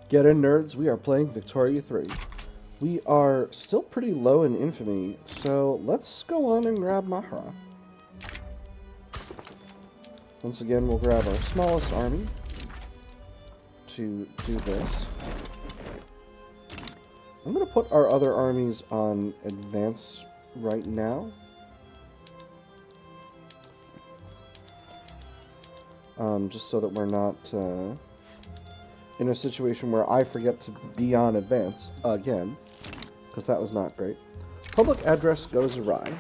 Get in, nerds. We are playing Victoria 3. We are still pretty low in infamy, so let's go on and grab Mahra. Once again, we'll grab our smallest army to do this. I'm going to put our other armies on advance right now. Just so that we're not in a situation where I forget to be on advance again, because that was not great. Public address goes awry.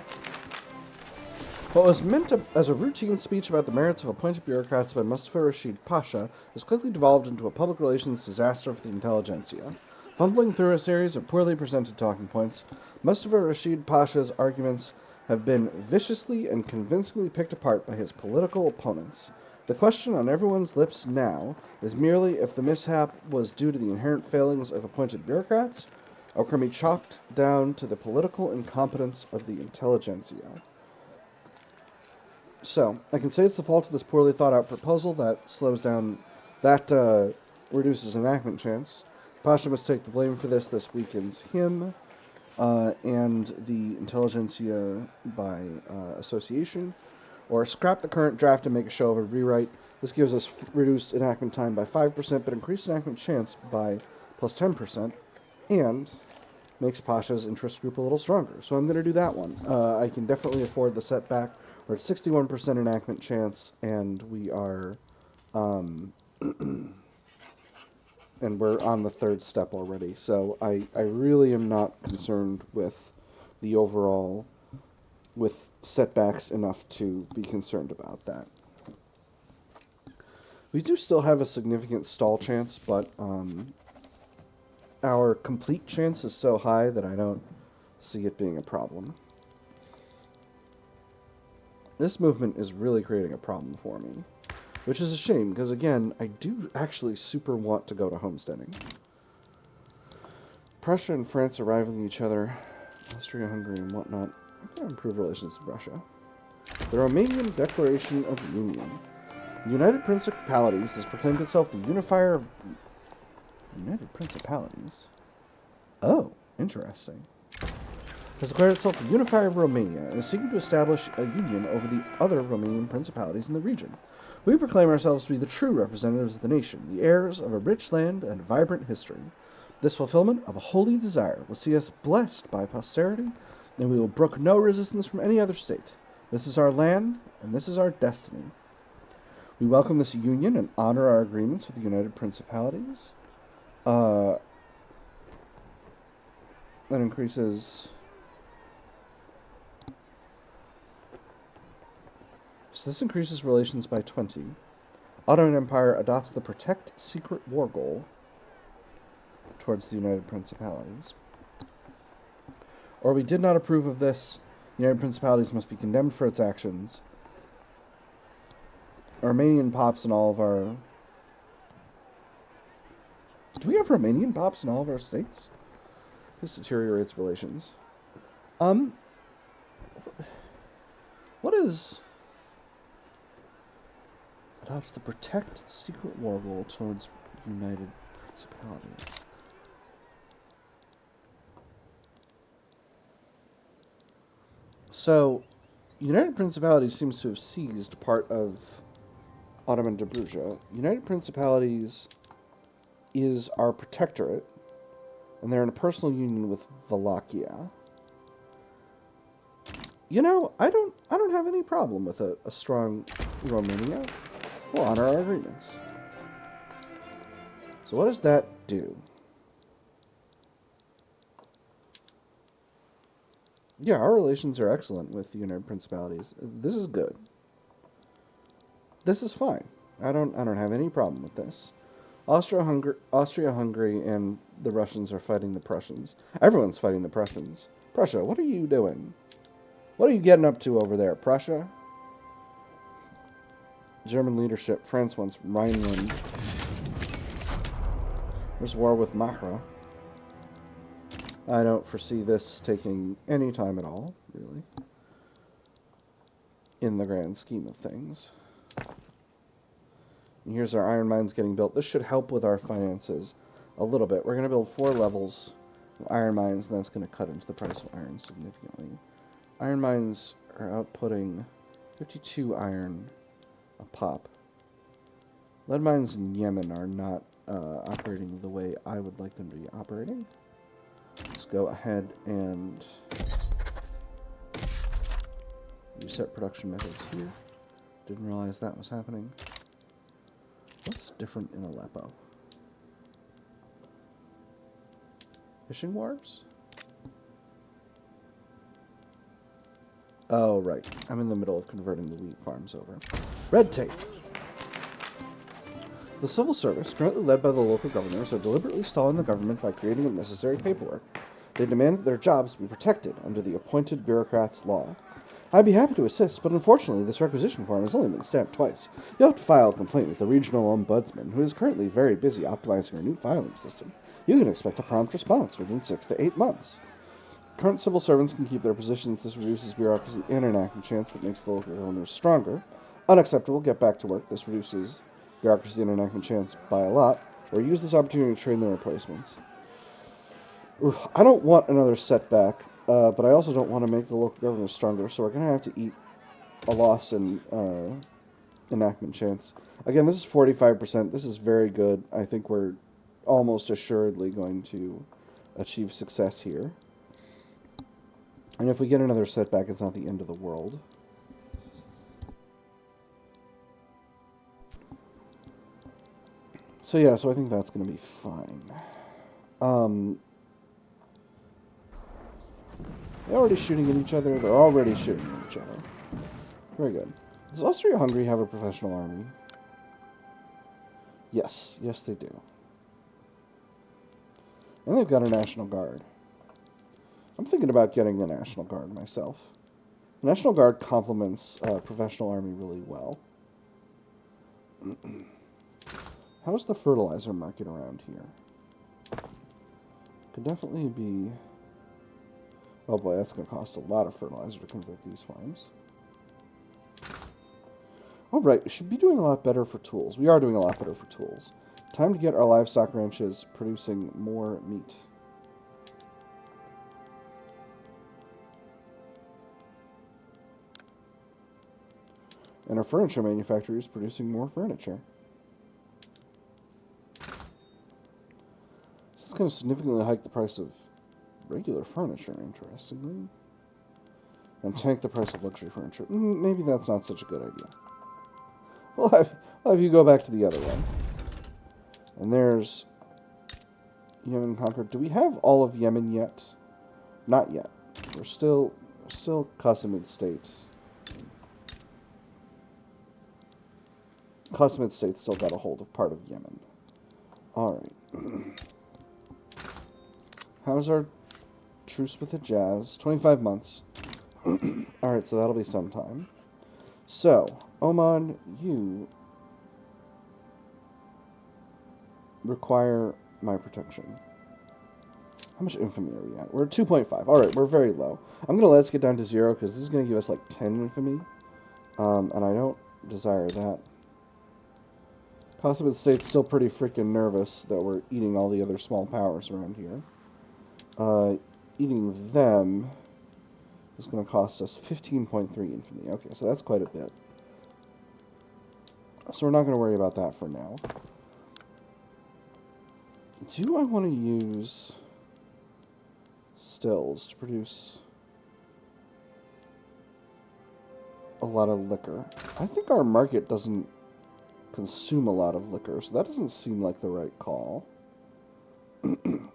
What was meant as a routine speech about the merits of appointed bureaucrats by Mustafa Rashid Pasha has quickly devolved into a public relations disaster for the intelligentsia. Fumbling through a series of poorly presented talking points, Mustafa Rashid Pasha's arguments have been viciously and convincingly picked apart by his political opponents. The question on everyone's lips now is merely if the mishap was due to the inherent failings of appointed bureaucrats, or can be chalked down to the political incompetence of the intelligentsia. So, I can say it's the fault of this poorly thought-out proposal that reduces enactment chance. Pasha must take the blame for this. This weakens him and the intelligentsia by association. Or scrap the current draft and make a show of a rewrite. This gives us reduced enactment time by 5%, but increased enactment chance by plus 10%, and makes Pasha's interest group a little stronger. So I'm going to do that one. I can definitely afford the setback. We're at 61% enactment chance, and we are, and we're on the third step already. So I really am not concerned with the overall, with setbacks enough to be concerned about that. We do still have a significant stall chance, but our complete chance is so high that I don't see it being a problem. This movement is really creating a problem for me, which is a shame, because again, I do actually super want to go to homesteading. Prussia and France are rivaling each other, Austria-Hungary and whatnot. I'm going to improve relations with Russia. The Romanian Declaration of Union. The United Principalities has proclaimed itself the unifier of... United Principalities? Oh, interesting. Has declared itself the unifier of Romania and is seeking to establish a union over the other Romanian principalities in the region. We proclaim ourselves to be the true representatives of the nation, the heirs of a rich land and vibrant history. This fulfillment of a holy desire will see us blessed by posterity, and we will brook no resistance from any other state. This is our land, and this is our destiny. We welcome this union and honor our agreements with the United Principalities. That increases... So this increases relations by 20. Ottoman Empire adopts the Protect Secret War goal towards the United Principalities. Or we did not approve of this. United Principalities must be condemned for its actions. Romanian pops in all of our... Do we have Romanian pops in all of our states? This deteriorates relations. What is... Adopts the Protect Secret War goal towards United Principalities. So, United Principalities seems to have seized part of Ottoman Dobruja. United Principalities is our protectorate, and they're in a personal union with Wallachia. You know, I don't have any problem with a strong Romania. We'll honor our agreements. So what does that do? Yeah, our relations are excellent with the United Principalities. This is good. This is fine. I don't have any problem with this. Austria-Hungary and the Russians are fighting the Prussians. Everyone's fighting the Prussians. Prussia, what are you doing? What are you getting up to over there, Prussia? German leadership. France wants Rhineland. There's war with Mahra. I don't foresee this taking any time at all, really, in the grand scheme of things. And here's our iron mines getting built. This should help with our finances. a little bit. We're going to build 4 levels of iron mines, and that's going to cut into the price of iron significantly. Iron mines are outputting 52 iron a pop. Lead mines in Yemen are not operating the way I would like them to be operating. Let's go ahead and reset production methods here. Didn't realize that was happening. What's different in Aleppo? Fishing wharves? Oh, right. I'm in the middle of converting the wheat farms over. Red tape. The civil service, currently led by the local governors, are deliberately stalling the government by creating unnecessary paperwork. They demand that their jobs be protected under the appointed bureaucrats law. I'd be happy to assist, but unfortunately this requisition form has only been stamped twice. You'll have to file a complaint with the regional ombudsman, who is currently very busy optimizing our new filing system. You can expect a prompt response within 6 to 8 months. Current civil servants can keep their positions. This reduces bureaucracy and enactment chance, but makes the local governors stronger. Unacceptable. Get back to work. This reduces bureaucracy and enactment chance by a lot, or use this opportunity to train their replacements. Oof, I don't want another setback, but I also don't want to make the local governors stronger, so we're going to have to eat a loss in enactment chance. Again, this is 45%. This is very good. I think we're almost assuredly going to achieve success here. And if we get another setback, it's not the end of the world. So yeah, so I think that's going to be fine. They're already shooting at each other. They're already shooting at each other. Very good. Does Austria-Hungary have a professional army? Yes. Yes, they do. And they've got a National Guard. I'm thinking about getting the National Guard myself. The National Guard complements professional army really well. How's the fertilizer market around here? Could definitely be... Oh boy, that's going to cost a lot of fertilizer to convert these farms. Alright, we should be doing a lot better for tools. We are doing a lot better for tools. Time to get our livestock ranches producing more meat. And our furniture manufacturer is producing more furniture. This is going to significantly hike the price of regular furniture, interestingly. And tank the price of luxury furniture. Maybe that's not such a good idea. Well, if you go back to the other one. And there's Yemen conquered. Do we have all of Yemen yet? Not yet. We're still Consolidated state. Consolidated state still got a hold of part of Yemen. Alright. How's our truce with the Jazz? 25 months. Alright, so that'll be some time. So, Oman, you require my protection. How much infamy are we at? We're at 2.5. Alright, we're very low. I'm going to let us get down to 0, because this is going to give us like 10 infamy. And I don't desire that. Consolidated state's still pretty freaking nervous that we're eating all the other small powers around here. Eating them is going to cost us 15.3 infamy. Okay, so that's quite a bit. So we're not going to worry about that for now. Do I want to use stills to produce a lot of liquor? I think our market doesn't consume a lot of liquor, so that doesn't seem like the right call.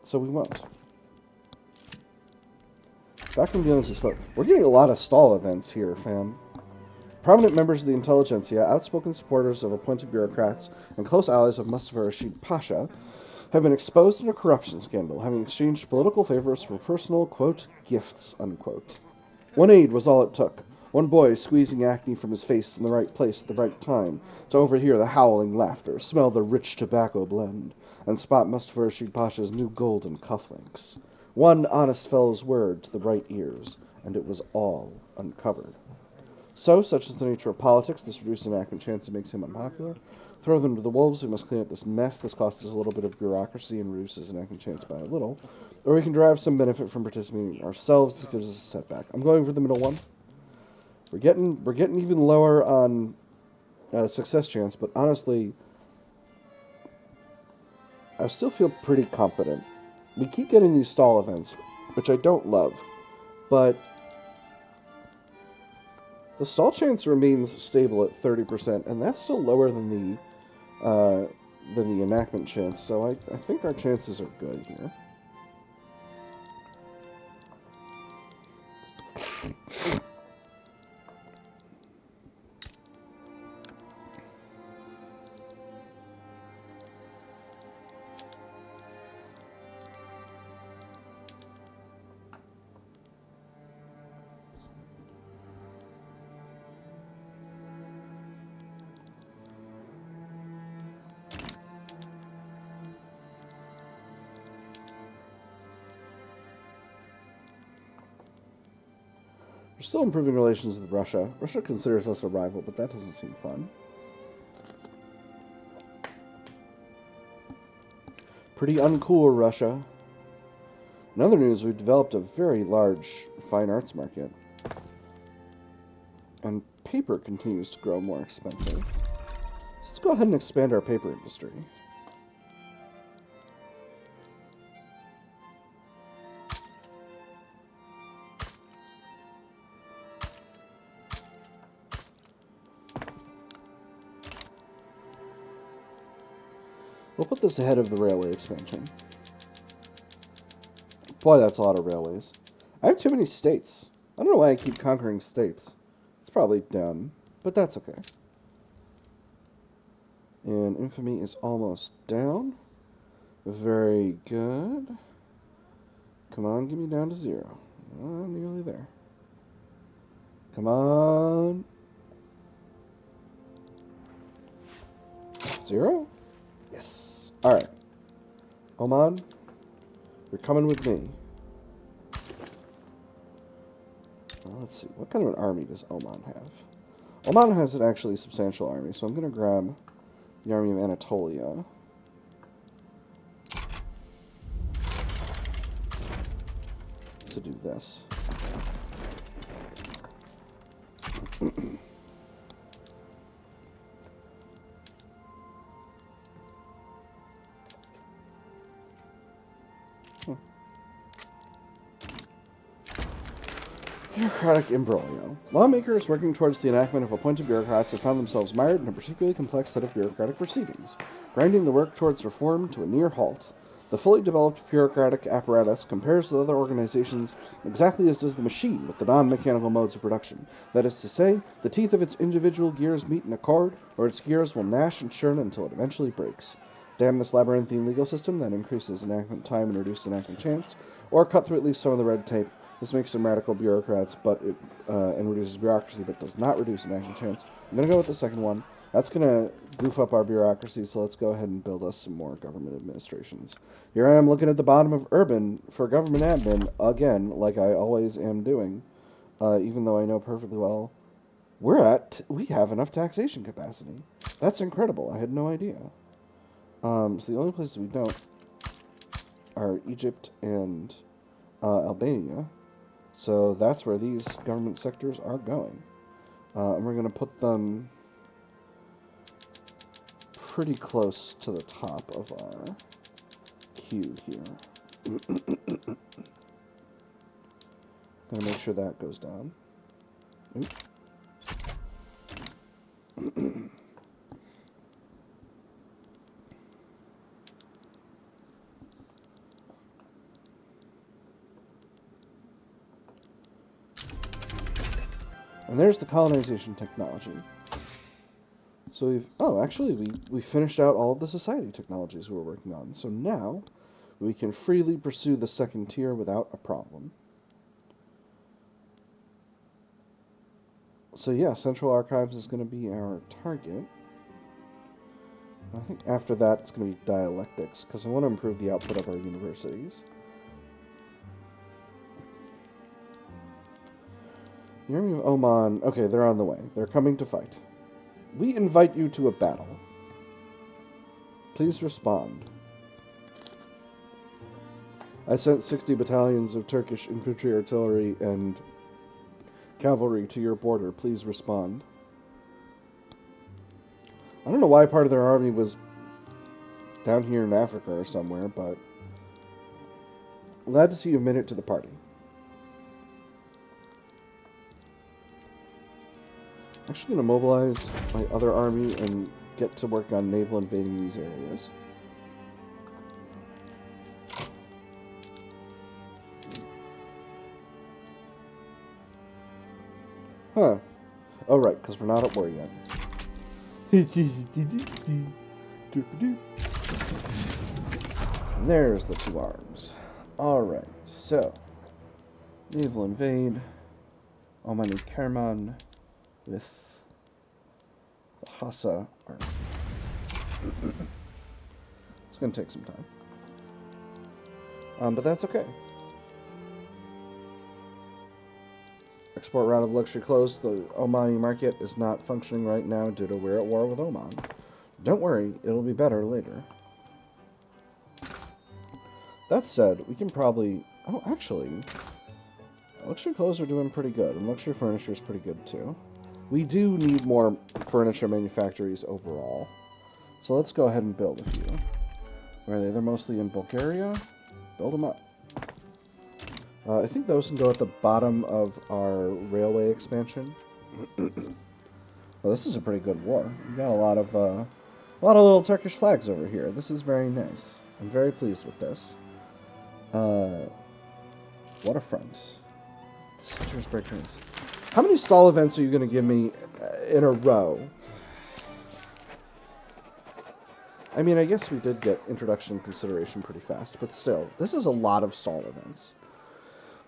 So we won't. Backroom dealings exposed. We're getting a lot of stall events here, fam. Prominent members of the intelligentsia, outspoken supporters of appointed bureaucrats, and close allies of Mustafa Rashid Pasha have been exposed in a corruption scandal, having exchanged political favors for personal, quote, gifts, unquote. One aide was all it took. One boy squeezing acne from his face in the right place at the right time to overhear the howling laughter, smell the rich tobacco blend, and spot Mustafa Rashid Pasha's new golden cufflinks. One honest fellow's word to the bright ears, and it was all uncovered. So, such is the nature of politics, this reduced enactment chance makes him unpopular. Throw them to the wolves. We must clean up this mess. This costs us a little bit of bureaucracy and reduces enactment chance by a little. Or we can derive some benefit from participating ourselves. This gives us a setback. I'm going for the middle one. We're getting even lower on success chance, but honestly, I still feel pretty confident. We keep getting these stall events, which I don't love, but the stall chance remains stable at 30%, and that's still lower than the enactment chance. So I think our chances are good here. We're still improving relations with Russia. Russia considers us a rival, but that doesn't seem fun. Pretty uncool, Russia. In other news, we've developed a very large fine arts market. And paper continues to grow more expensive. So let's go ahead and expand our paper industry. We'll put this ahead of the railway expansion. Boy, that's a lot of railways. I have too many states. I don't know why I keep conquering states. It's probably dumb, but that's okay. And infamy is almost down. Very good. Come on, get me down to 0. Oh, nearly there. Come on. 0? Yes. Alright. Oman, you're coming with me. Well, let's see. What kind of an army does Oman have? Oman has an actually substantial army, so I'm going to grab the army of Anatolia. To do this. Bureaucratic imbroglio. Lawmakers working towards the enactment of appointed bureaucrats have found themselves mired in a particularly complex set of bureaucratic proceedings, grinding the work towards reform to a near halt. The fully developed bureaucratic apparatus compares with other organizations exactly as does the machine with the non-mechanical modes of production. That is to say, the teeth of its individual gears meet in a chord, or its gears will gnash and churn until it eventually breaks. Damn this labyrinthine legal system that increases enactment time and reduces enactment chance, or cut through at least some of the red tape. This makes them radical bureaucrats, and reduces bureaucracy, but does not reduce enactment chance. I'm going to go with the second one. That's going to goof up our bureaucracy, so let's go ahead and build us some more government administrations. Here I am looking at the bottom of Urban for government admin, again, like I always am doing, even though I know perfectly well we have enough taxation capacity. That's incredible. I had no idea. So the only places we don't are Egypt and Albania. So that's where these government sectors are going. And we're going to put them pretty close to the top of our queue here. Gonna make sure that goes down. And there's the colonization technology. So we finished out all of the society technologies we were working on. So now we can freely pursue the second tier without a problem. So yeah, Central Archives is going to be our target. I think after that it's going to be dialectics, because I want to improve the output of our universities. The Army of Oman, okay, they're on the way. They're coming to fight. We invite you to a battle. Please respond. I sent 60 battalions of Turkish infantry, artillery, and cavalry to your border. Please respond. I don't know why part of their army was down here in Africa or somewhere, but glad to see you've made it to the party. Actually going to mobilize my other army and get to work on naval invading these areas. Huh. Oh, right, because we're not at war yet. There's the two arms. Alright, so. Naval invade. Omani Kerman with the Hassa army. It's going to take some time. But that's okay. Export route of luxury closed. The Omani market is not functioning right now due to we're at war with Oman. Don't worry, it'll be better later. That said, we can probably... Oh, actually, luxury clothes are doing pretty good, and luxury furniture is pretty good too. We do need more furniture manufactories overall. So let's go ahead and build a few. Where are they? They're mostly in Bulgaria. Build them up. I think those can go at the bottom of our railway expansion. Well, this is a pretty good war. We got a lot of little Turkish flags over here. This is very nice. I'm very pleased with this. Waterfront. Citrus breakers. How many stall events are you going to give me in a row? I mean, I guess we did get introduction consideration pretty fast, but still, this is a lot of stall events.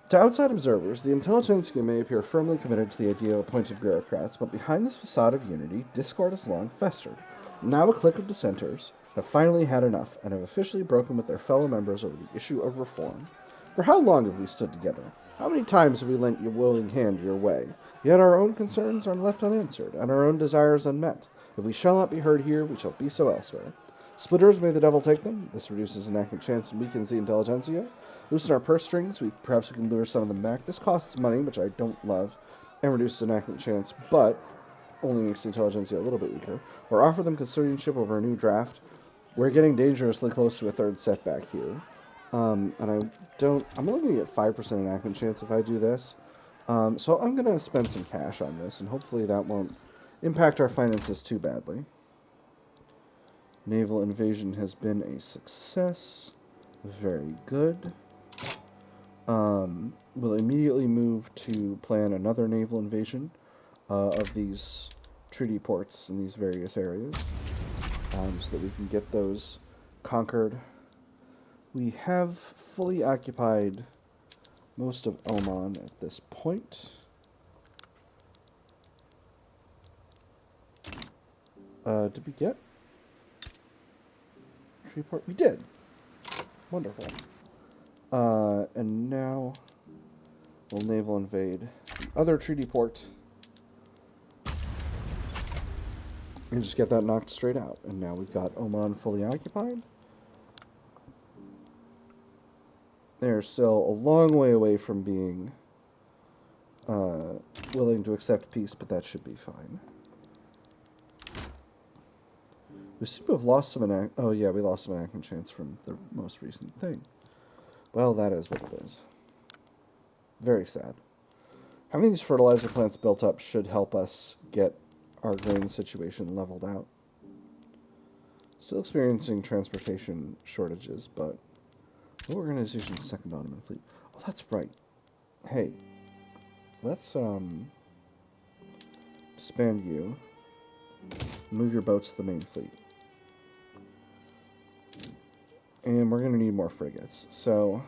To outside observers, the intelligentsia may appear firmly committed to the idea of appointed bureaucrats, but behind this facade of unity, discord has long festered. Now a clique of dissenters have finally had enough and have officially broken with their fellow members over the issue of reform. For how long have we stood together? How many times have we lent your willing hand your way? Yet our own concerns are left unanswered, and our own desires unmet. If we shall not be heard here, we shall be so elsewhere. Splitters, may the devil take them. This reduces enactment chance and weakens the intelligentsia. Loosen our purse strings. Perhaps we can lure some of them back. This costs money, which I don't love, and reduces enactment chance, but only makes the intelligentsia a little bit weaker. Or offer them custodianship over a new draft. We're getting dangerously close to a third setback here. And I'm only going to get 5% enactment chance if I do this. So I'm going to spend some cash on this, and hopefully that won't impact our finances too badly. Naval invasion has been a success. Very good. We'll immediately move to plan another naval invasion of these treaty ports in these various areas so that we can get those conquered. We have fully occupied most of Oman at this point. Did we get treaty port? We did. Wonderful. And now we'll naval invade the other treaty port and just get that knocked straight out. And now we've got Oman fully occupied. They're still a long way away from being willing to accept peace, but that should be fine. We seem to have lost some oh yeah, we lost some enactment chance from the most recent thing. Well, that is what it is. Very sad. Having these fertilizer plants built up should help us get our grain situation leveled out. Still experiencing transportation shortages, but what organization's second Ottoman fleet? Oh, that's right. Hey, let's disband you. Move your boats to the main fleet. And we're going to need more frigates. So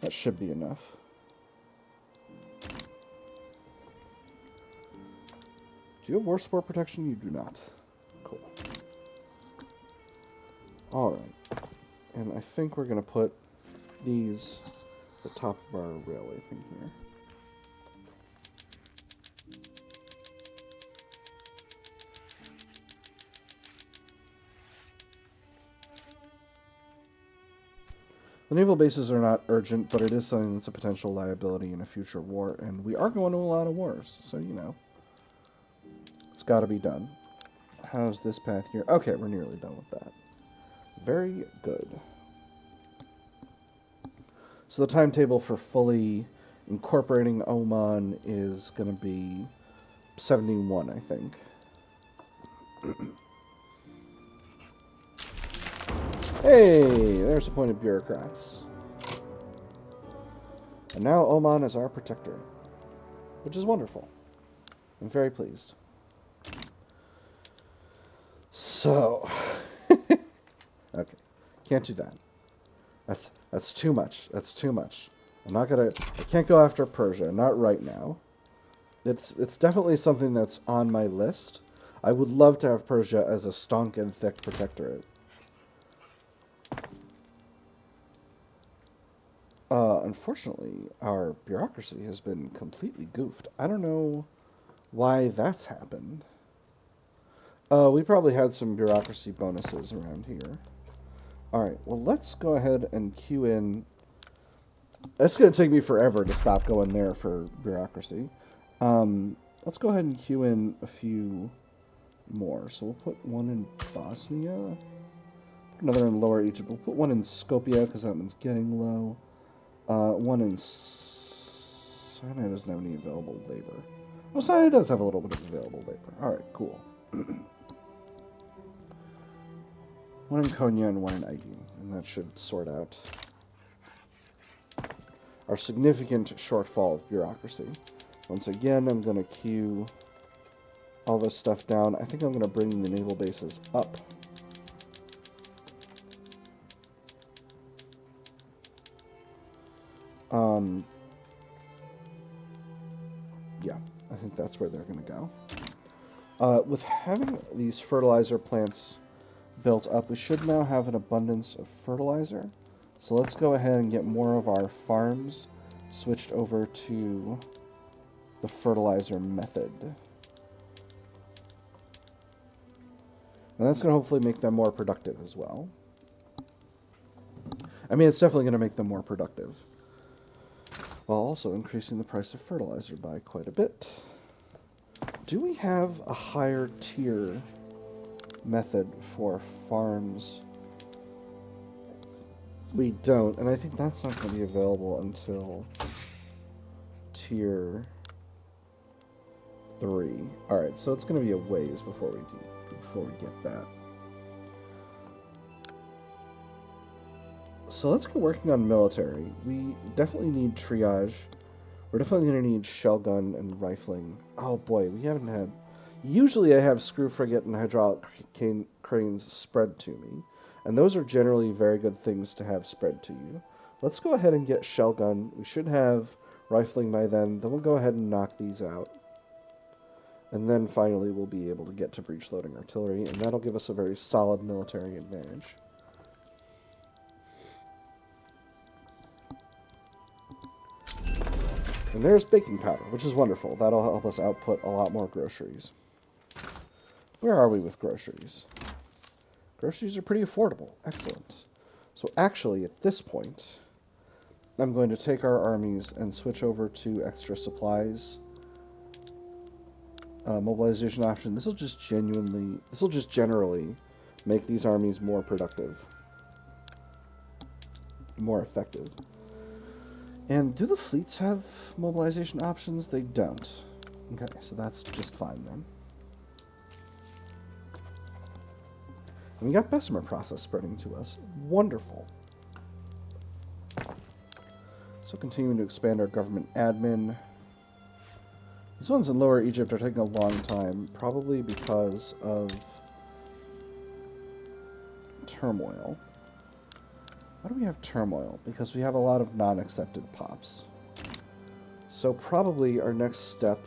that should be enough. Do you have war support protection? You do not. Cool. Alright. And I think we're going to put these at the top of our railway thing here. The naval bases are not urgent, but it is something that's a potential liability in a future war, and we are going to a lot of wars, so, you know. It's got to be done. How's this path here? Okay, we're nearly done with that. Very good. So the timetable for fully incorporating Oman is going to be 71, I think. Hey, there's appointed bureaucrats. And now Oman is our protector, which is wonderful. I'm very pleased. So, okay, can't do that. That's too much. That's too much. I can't go after Persia, not right now. It's definitely something that's on my list. I would love to have Persia as a stonk and thick protectorate. Unfortunately, our bureaucracy has been completely goofed. I don't know why that's happened. We probably had some bureaucracy bonuses around here. Alright, well, let's go ahead and queue in. It's going to take me forever to stop going there for bureaucracy. Let's go ahead and queue in a few more. So we'll put one in Bosnia. Another in Lower Egypt. We'll put one in Skopje because that one's getting low. One in Sinai doesn't have any available labor. Well, Sinai does have a little bit of available labor. Alright, cool. One in Konya and one in Aydin, and that should sort out our significant shortfall of bureaucracy. Once again, I'm going to queue all this stuff down. I think I'm going to bring the naval bases up. Yeah, I think that's where they're going to go. With having these fertilizer plants built up, we should now have an abundance of fertilizer. So let's go ahead and get more of our farms switched over to the fertilizer method. And that's going to hopefully make them more productive as well. I mean, it's definitely going to make them more productive, while also increasing the price of fertilizer by quite a bit. Do we have a higher tier method for farms? We don't, and I think that's not going to be available until tier 3. Alright, so it's going to be a ways before we get that. So let's get working on military. We definitely need triage. We're definitely going to need shell gun and rifling. Oh boy, we haven't had... Usually I have screw frigate and hydraulic cranes spread to me, and those are generally very good things to have spread to you. Let's go ahead and get shell gun. We should have rifling by then. Then we'll go ahead and knock these out. And then finally we'll be able to get to breech loading artillery, and that'll give us a very solid military advantage. And there's baking powder, which is wonderful. That'll help us output a lot more groceries. Where are we with groceries? Groceries are pretty affordable. Excellent. So actually, at this point, I'm going to take our armies and switch over to extra supplies. Mobilization option. This will just generally make these armies more productive, more effective. And do the fleets have mobilization options? They don't. Okay, so that's just fine then. And we got Bessemer process spreading to us. Wonderful. So continuing to expand our government admin. These ones in Lower Egypt are taking a long time, probably because of turmoil. Why do we have turmoil? Because we have a lot of non-accepted pops. So probably our next step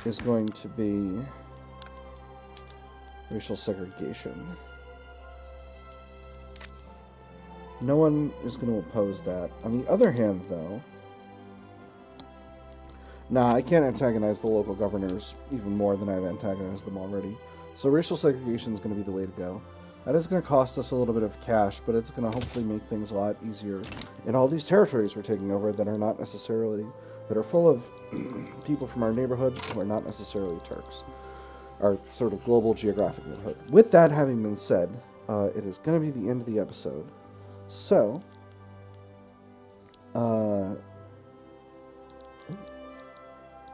is going to be racial segregation. No one is going to oppose that. On the other hand, though, nah, I can't antagonize the local governors even more than I've antagonized them already. So racial segregation is going to be the way to go. That is going to cost us a little bit of cash, but it's going to hopefully make things a lot easier in all these territories we're taking over that are not necessarily, that are full of people from our neighborhood who are not necessarily Turks. Our sort of global geographic neighborhood. With that having been said, it is going to be the end of the episode. So,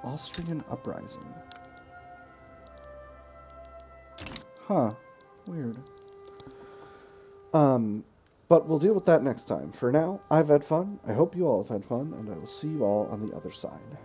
Austrian uprising. Huh. Weird. But we'll deal with that next time. For now, I've had fun. I hope you all have had fun, and I will see you all on the other side.